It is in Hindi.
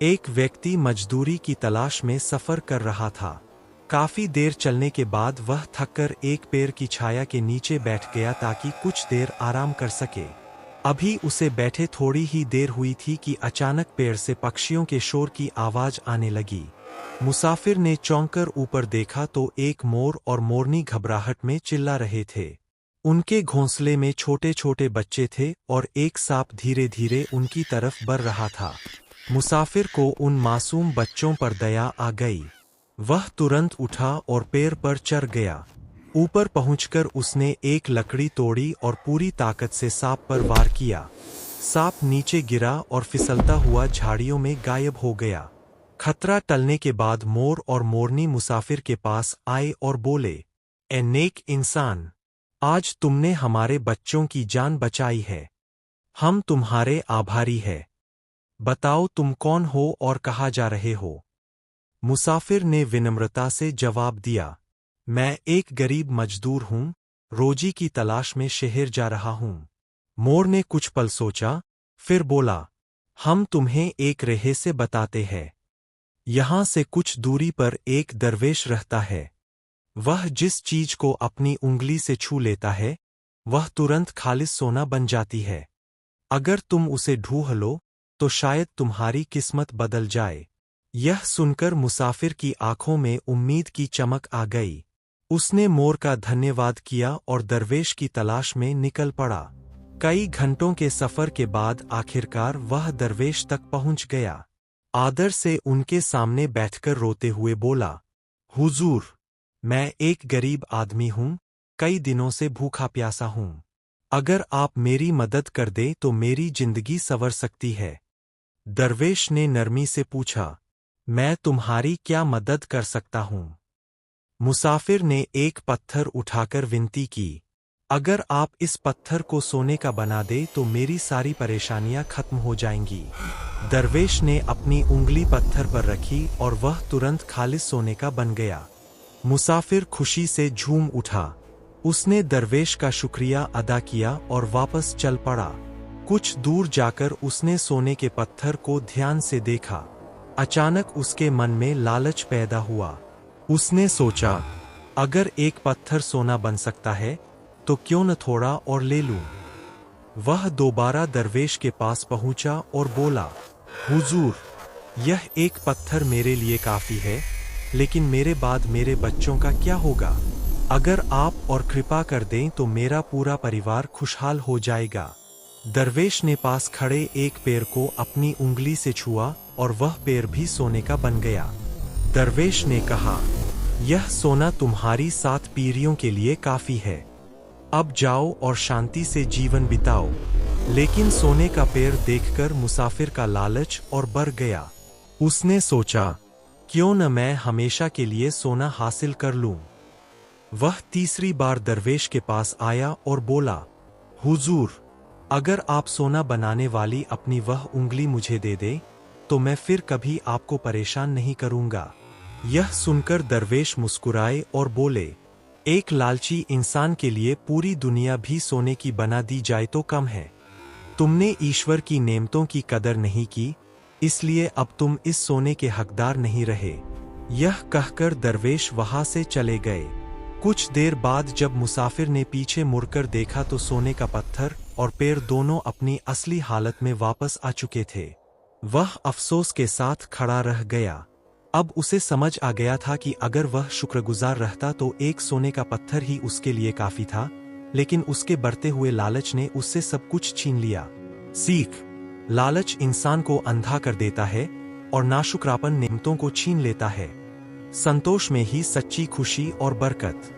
एक व्यक्ति मजदूरी की तलाश में सफर कर रहा था। काफी देर चलने के बाद वह थककर एक पेड़ की छाया के नीचे बैठ गया ताकि कुछ देर आराम कर सके। अभी उसे बैठे थोड़ी ही देर हुई थी कि अचानक पेड़ से पक्षियों के शोर की आवाज आने लगी। मुसाफिर ने चौंककर ऊपर देखा तो एक मोर और मोरनी घबराहट में चिल्ला रहे थे। उनके घोंसले में छोटे छोटे बच्चे थे और एक सांप धीरे धीरे उनकी तरफ बढ़ रहा था। मुसाफिर को उन मासूम बच्चों पर दया आ गई। वह तुरंत उठा और पेड़ पर चढ़ गया। ऊपर पहुंचकर उसने एक लकड़ी तोड़ी और पूरी ताकत से सांप पर वार किया। सांप नीचे गिरा और फिसलता हुआ झाड़ियों में गायब हो गया। खतरा टलने के बाद मोर और मोरनी मुसाफिर के पास आए और बोले, ए नेक इंसान, आज तुमने हमारे बच्चों की जान बचाई है। हम तुम्हारे आभारी हैं। बताओ तुम कौन हो और कहाँ जा रहे हो? मुसाफिर ने विनम्रता से जवाब दिया, मैं एक गरीब मजदूर हूँ, रोजी की तलाश में शहर जा रहा हूँ। मोर ने कुछ पल सोचा, फिर बोला, हम तुम्हें एक रहस्य बताते हैं। यहाँ से कुछ दूरी पर एक दरवेश रहता है। वह जिस चीज को अपनी उंगली से छू लेता है, वह तुरंत खालिस सोना बन जाती है। अगर तुम उसे ढूंढ लो, तो शायद तुम्हारी किस्मत बदल जाए। यह सुनकर मुसाफिर की आंखों में उम्मीद की चमक आ गई। उसने मोर का धन्यवाद किया और दरवेश की तलाश में निकल पड़ा। कई घंटों के सफर के बाद आखिरकार वह दरवेश तक पहुंच गया। आदर से उनके सामने बैठकर रोते हुए बोला, हुजूर, मैं एक गरीब आदमी हूँ, कई दिनों से भूखा प्यासा हूँ। अगर आप मेरी मदद कर दें तो मेरी जिंदगी संवर सकती है। दरवेश ने नरमी से पूछा, मैं तुम्हारी क्या मदद कर सकता हूँ? मुसाफिर ने एक पत्थर उठाकर विनती की, अगर आप इस पत्थर को सोने का बना दे तो मेरी सारी परेशानियां खत्म हो जाएंगी। दरवेश ने अपनी उंगली पत्थर पर रखी और वह तुरंत खालिस सोने का बन गया। मुसाफिर खुशी से झूम उठा। उसने दरवेश का शुक्रिया अदा किया और वापस चल पड़ा। कुछ दूर जाकर उसने सोने के पत्थर को ध्यान से देखा। अचानक उसके मन में लालच पैदा हुआ। उसने सोचा, अगर एक पत्थर सोना बन सकता है, तो क्यों न थोड़ा और ले लूं। वह दोबारा दरवेश के पास पहुंचा और बोला, हुजूर, यह एक पत्थर मेरे लिए काफी है, लेकिन मेरे बाद मेरे बच्चों का क्या होगा? अगर आप और कृपा कर दें तो मेरा पूरा परिवार खुशहाल हो जाएगा। दरवेश ने पास खड़े एक पेड़ को अपनी उंगली से छुआ और वह पेड़ भी सोने का बन गया। दरवेश ने कहा, यह सोना तुम्हारी 7 पीढ़ियों के लिए काफी है। अब जाओ और शांति से जीवन बिताओ। लेकिन सोने का पेड़ देखकर मुसाफिर का लालच और बढ़ गया। उसने सोचा, क्यों न मैं हमेशा के लिए सोना हासिल कर लूं। वह तीसरी बार दरवेश के पास आया और बोला, हुजूर, अगर आप सोना बनाने वाली अपनी वह उंगली मुझे दे दे, तो मैं फिर कभी आपको परेशान नहीं करूंगा। यह सुनकर दरवेश मुस्कुराए और बोले, एक लालची इंसान के लिए पूरी दुनिया भी सोने की बना दी जाए तो कम है। तुमने ईश्वर की नेमतों की कदर नहीं की, इसलिए अब तुम इस सोने के हकदार नहीं रहे। यह कहकर दरवेश वहां से चले गए। कुछ देर बाद जब मुसाफिर ने पीछे मुड़कर देखा तो सोने का पत्थर और पेड़ दोनों अपनी असली हालत में वापस आ चुके थे। वह अफसोस के साथ खड़ा रह गया। अब उसे समझ आ गया था कि अगर वह शुक्रगुजार रहता तो एक सोने का पत्थर ही उसके लिए काफी था, लेकिन उसके बढ़ते हुए लालच ने उससे सब कुछ छीन लिया। सीख: लालच इंसान को अंधा कर देता है और नाशुक्रापन नेमतों को छीन लेता है। संतोष में ही सच्ची खुशी और बरकत।